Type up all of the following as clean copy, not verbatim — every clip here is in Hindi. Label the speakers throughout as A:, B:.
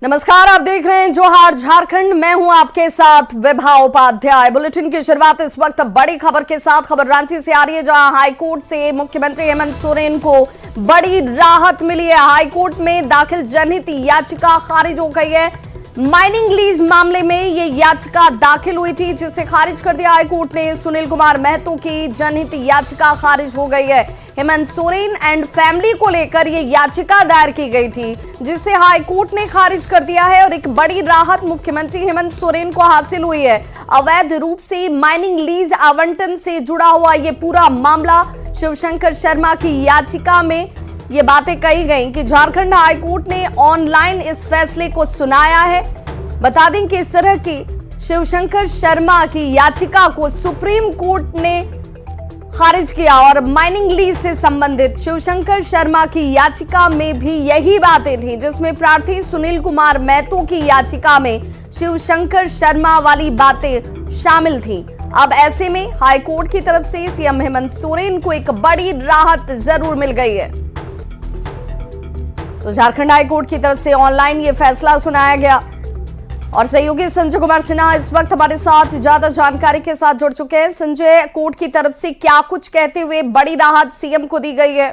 A: नमस्कार, आप देख रहे हैं जोहार झारखंड। मैं हूं आपके साथ विभा उपाध्याय। बुलेटिन की शुरुआत इस वक्त बड़ी खबर के साथ। खबर रांची से आ रही है, जहां हाईकोर्ट से मुख्यमंत्री हेमंत सोरेन को बड़ी राहत मिली है। हाईकोर्ट में दाखिल जनहित याचिका खारिज हो गई है। माइनिंग लीज मामले में ये याचिका दाखिल हुई थी, जिसे खारिज कर दिया हाईकोर्ट ने। सुनील कुमार महतो की जनहित याचिका खारिज हो गई है। हेमंत सोरेन एंड फैमिली को लेकर ये याचिका दायर की गई थी, जिसे हाईकोर्ट ने खारिज कर दिया है और एक बड़ी राहत मुख्यमंत्री हेमंत सोरेन को हासिल हुई है। अवैध रूप से माइनिंग लीज आवंटन से जुड़ा हुआ ये पूरा मामला, शिवशंकर शर्मा की याचिका में ये बातें कही गई कि झारखंड हाईकोर्ट ने ऑनलाइन इस फैसले को सुनाया है। बता दें कि इस तरह की शिवशंकर शर्मा की याचिका को सुप्रीम कोर्ट ने खारिज किया और माइनिंग लीज से संबंधित शिवशंकर शर्मा की याचिका में भी यही बातें थी, जिसमें प्रार्थी सुनील कुमार महतो की याचिका में शिवशंकर शर्मा वाली बातें शामिल थी। अब ऐसे में हाईकोर्ट की तरफ से सीएम हेमंत सोरेन को एक बड़ी राहत जरूर मिल गई है। तो झारखंड हाईकोर्ट की तरफ से ऑनलाइन ये फैसला सुनाया गया और सहयोगी संजय कुमार सिन्हा इस वक्त हमारे साथ ज्यादा जानकारी के साथ जुड़ चुके हैं। संजय, कोर्ट की तरफ से क्या कुछ कहते हुए बड़ी राहत सीएम को दी गई है?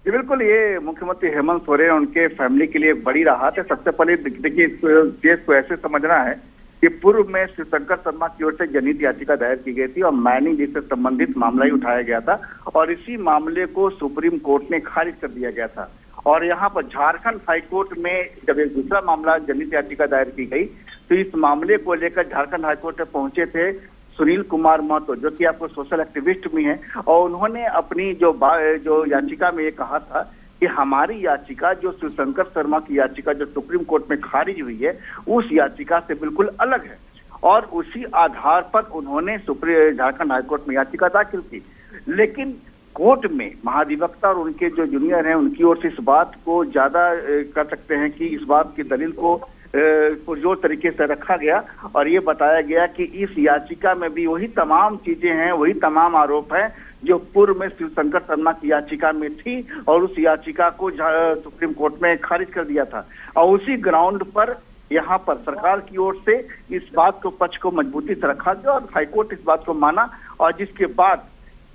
B: जी बिल्कुल, ये मुख्यमंत्री हेमंत सोरेन उनके फैमिली के लिए बड़ी राहत है। सबसे पहले देखिए, इस केस को ऐसे समझना है कि पूर्व में शिवशंकर शर्मा की ओर से जनहित याचिका दायर की गई थी और माइनिंग लीज से संबंधित मामला ही उठाया गया था और इसी मामले को सुप्रीम कोर्ट ने खारिज कर दिया गया था। और यहाँ पर झारखंड हाईकोर्ट में जब एक दूसरा मामला जनहित याचिका दायर की गई, तो इस मामले को लेकर झारखंड हाईकोर्ट में पहुंचे थे सुनील कुमार महतो, जो कि आपको सोशल एक्टिविस्ट भी हैं, और उन्होंने अपनी जो याचिका में ये कहा था कि हमारी याचिका, जो शिवशंकर शर्मा की याचिका जो सुप्रीम कोर्ट में खारिज हुई है, उस याचिका से बिल्कुल अलग है। और उसी आधार पर उन्होंने झारखंड हाईकोर्ट में याचिका दाखिल की। लेकिन कोर्ट में महाधिवक्ता और उनके जो जूनियर हैं, उनकी ओर से इस बात को ज्यादा कर सकते हैं कि इस बात की दलील को पुरजोर तरीके से रखा गया और ये बताया गया कि इस याचिका में भी वही तमाम चीजें हैं, वही तमाम आरोप हैं जो पूर्व में शिवशंकर शर्मा की याचिका में थी और उस याचिका को सुप्रीम कोर्ट में खारिज कर दिया था। और उसी ग्राउंड पर यहाँ पर सरकार की ओर से इस बात को पक्ष को मजबूती से रखा गया और हाईकोर्ट इस बात को माना और जिसके बाद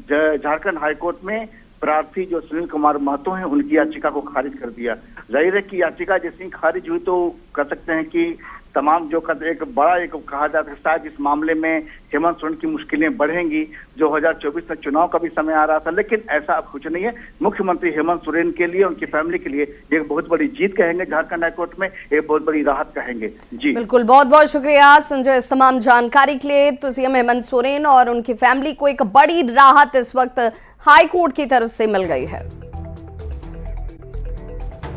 B: झारखंड हाईकोर्ट में प्रार्थी जो सुनील कुमार महतो हैं, उनकी याचिका को खारिज कर दिया। जाहिर है कि याचिका जैसे ही खारिज हुई तो कह सकते हैं कि तमाम जो एक बड़ा एक कहा जाता है, शायद इस मामले में हेमंत सोरेन की मुश्किलें बढ़ेंगी। 2024 तक चुनाव का भी समय आ रहा था, लेकिन ऐसा अब कुछ नहीं है। मुख्यमंत्री हेमंत सोरेन के लिए, उनकी फैमिली के लिए एक बहुत बड़ी जीत कहेंगे झारखंड हाईकोर्ट में, एक बहुत बड़ी राहत कहेंगे। जी
A: बिल्कुल, बहुत बहुत शुक्रिया संजय इस तमाम जानकारी के लिए। तो सीएम हेमंत सोरेन और उनकी फैमिली को एक बड़ी राहत इस वक्त हाईकोर्ट की तरफ से मिल गई है।